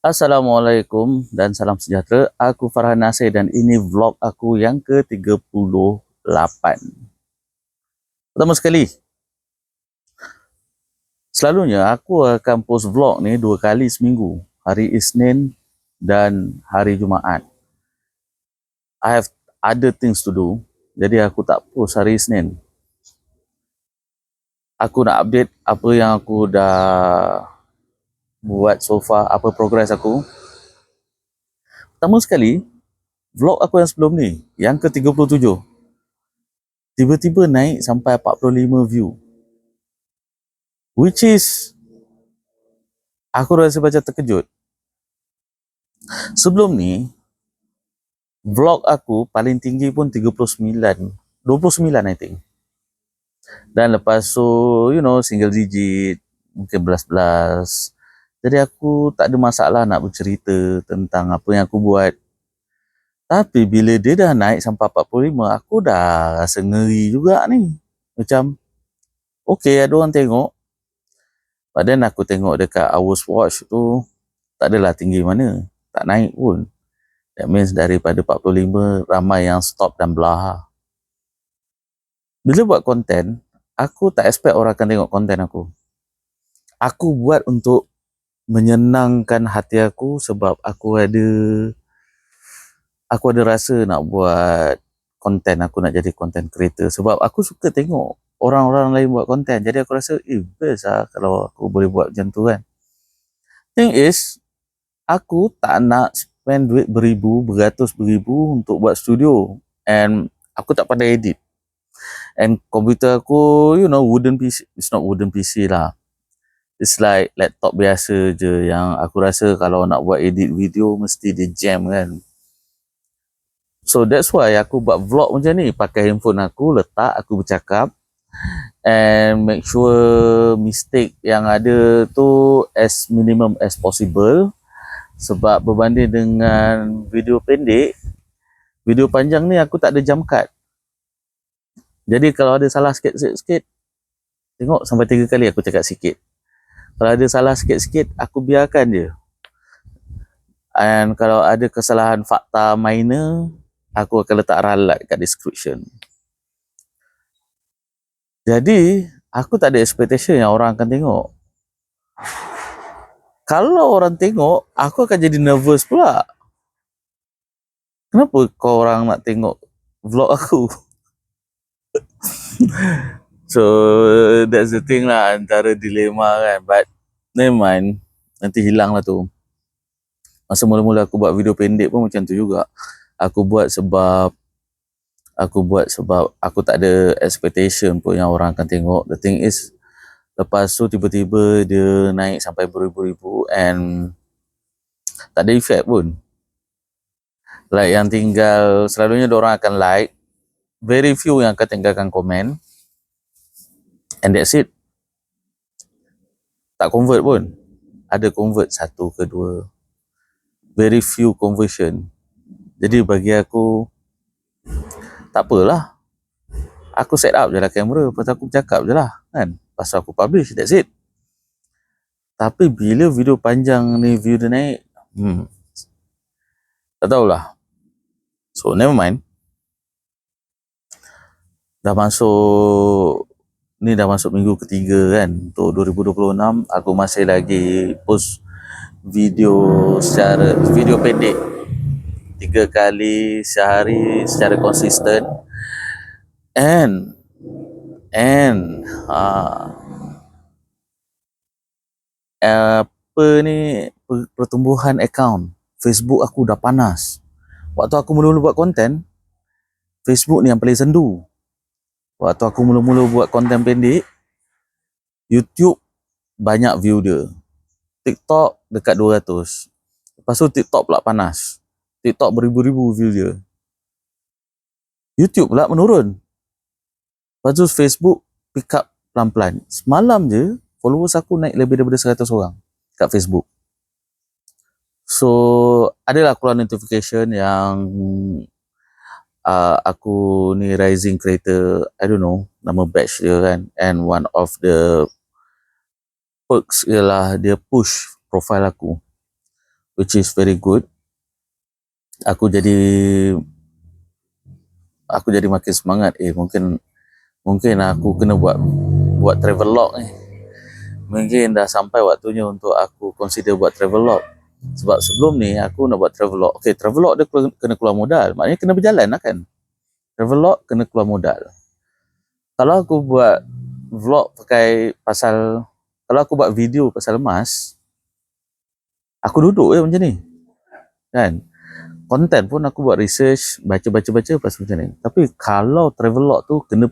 Assalamualaikum dan salam sejahtera. Aku Farhan Nasir dan ini vlog aku yang ke-38. Pertama sekali, selalunya aku akan post vlog ni 2 kali seminggu. Hari Isnin dan hari Jumaat. I have other things to do. Jadi aku tak post hari Isnin. Aku nak update apa yang aku dah buat so far, apa progress aku. Pertama sekali, vlog aku yang sebelum ni, yang ke-37. Tiba-tiba naik sampai 45 view. Which is, aku rasa macam terkejut. Sebelum ni, vlog aku paling tinggi pun 39, 29 I think. Dan lepas tu, single digit, mungkin belas-belas. Jadi aku tak ada masalah nak bercerita tentang apa yang aku buat. Tapi bila dia dah naik sampai 45, aku dah rasa ngeri juga ni. Macam, okay, ada orang tengok. Padahal aku tengok dekat hours watch tu, tak adalah tinggi mana. Tak naik pun. That means daripada 45, ramai yang stop dan belah. Bila buat konten, aku tak expect orang akan tengok konten aku. Aku buat untuk menyenangkan hati aku sebab aku ada rasa nak buat konten, aku nak jadi content creator. Sebab aku suka tengok orang-orang lain buat konten. Jadi aku rasa, best lah kalau aku boleh buat macam tu kan. Thing is, aku tak nak spend duit beratus beribu untuk buat studio. And aku tak pandai edit. And komputer aku, wooden PC. It's not wooden PC lah. It's like laptop biasa je yang aku rasa kalau nak buat edit video mesti dia jam kan. So that's why aku buat vlog macam ni. Pakai handphone aku, letak, aku bercakap. And make sure mistake yang ada tu as minimum as possible. Sebab berbanding dengan video pendek, video panjang ni aku tak ada jump cut. Jadi kalau ada salah sikit-sikit, tengok sampai 3 kali aku cakap sikit. Kalau ada salah sikit-sikit, aku biarkan je. And kalau ada kesalahan fakta minor, aku akan letak ralat kat description. Jadi, aku tak ada expectation yang orang akan tengok. Kalau orang tengok, aku akan jadi nervous pula. Kenapa kau orang nak tengok vlog aku? So, that's the thing lah, antara dilema kan. But, never mind. Nanti hilang lah tu. Masa mula-mula aku buat video pendek pun macam tu juga. Aku buat sebab aku tak ada expectation pun yang orang akan tengok. The thing is, lepas tu tiba-tiba dia naik sampai beribu-ribu and tak ada effect pun. Like yang tinggal, selalunya diorang akan like, very few yang akan tinggalkan komen, and that's it. Tak convert pun. Ada convert 1 ke 2. Very few conversion. Jadi bagi aku, tak apalah. Aku set up je lah kamera, lepas tu aku bercakap je lah kan. Lepas tu aku publish, that's it. Tapi bila video panjang ni view dia naik, tak tahulah. So never mind. Dah masuk minggu ketiga kan. Untuk 2026, aku masih lagi post video pendek 3 kali sehari secara konsisten. And pertumbuhan akaun Facebook aku dah panas. Waktu aku mula-mula buat konten, Facebook ni yang paling sendu. Waktu aku mula-mula buat konten pendek, YouTube banyak view dia. TikTok dekat 200. Lepas tu TikTok pula panas. TikTok beribu-ribu view dia. YouTube pula menurun. Lepas tu Facebook pick up pelan-pelan. Semalam je, followers aku naik lebih daripada 100 orang kat Facebook. So, adalah keluar notification yang aku ni rising creator, I don't know, nama batch dia kan. And one of the perks ialah dia push profile aku. which is very good. Aku jadi makin semangat. Mungkin aku kena buat travel log ni. Mungkin dah sampai waktunya untuk aku consider buat travel log. Sebab sebelum ni aku nak buat travel log. Okay, travel log dia kena keluar modal. Maknanya kena berjalan lah kan. Travel log kena keluar modal. Kalau aku buat vlog kalau aku buat video pasal emas, aku duduk je macam ni. Kan? Konten pun aku buat research, baca pasal macam ni. Tapi kalau travel log tu kena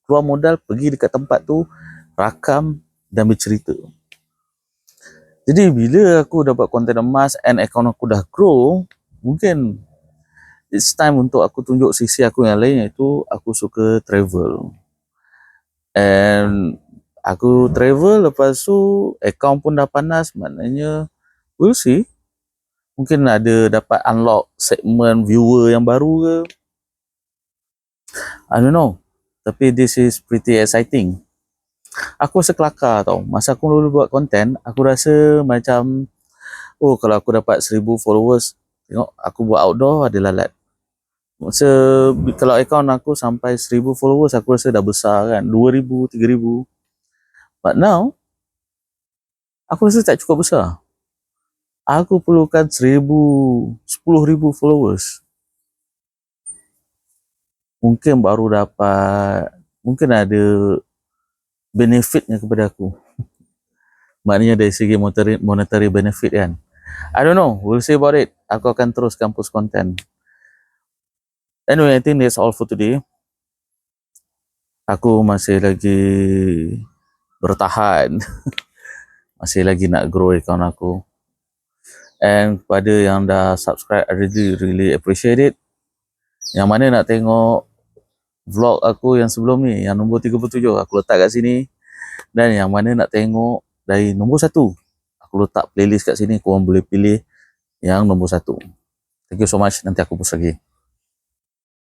keluar modal, pergi dekat tempat tu, rakam dan bercerita. Jadi bila aku dapat konten emas and akaun aku dah grow, mungkin it's time untuk aku tunjuk sisi aku yang lain, iaitu aku suka travel. And aku travel, lepas tu akaun pun dah panas, maknanya we'll see. Mungkin ada dapat unlock segmen viewer yang baru ke. I don't know. Tapi this is pretty exciting. Aku rasa kelakar tau. Masa aku dulu buat konten, aku rasa macam, kalau aku dapat 1000 followers, tengok aku buat outdoor ada lalat. Kalau akaun aku sampai 1000 followers, aku rasa dah besar kan. 2000, 3000. But now, aku rasa tak cukup besar. Aku perlukan 10,000 followers. Mungkin baru dapat, mungkin ada benefitnya kepada aku. Maknanya dari segi monetary benefit kan. I don't know, we'll see about it. Aku akan teruskan post konten. Anyway, I think that's all for today. Aku masih lagi bertahan. Masih lagi nak grow account aku. And kepada yang dah subscribe, I really appreciate it. Yang mana nak tengok vlog aku yang sebelum ni, yang nombor 37, aku letak kat sini. Dan yang mana nak tengok dari nombor 1, aku letak playlist kat sini. Korang boleh pilih yang nombor 1. Thank you so much. Nanti aku post lagi.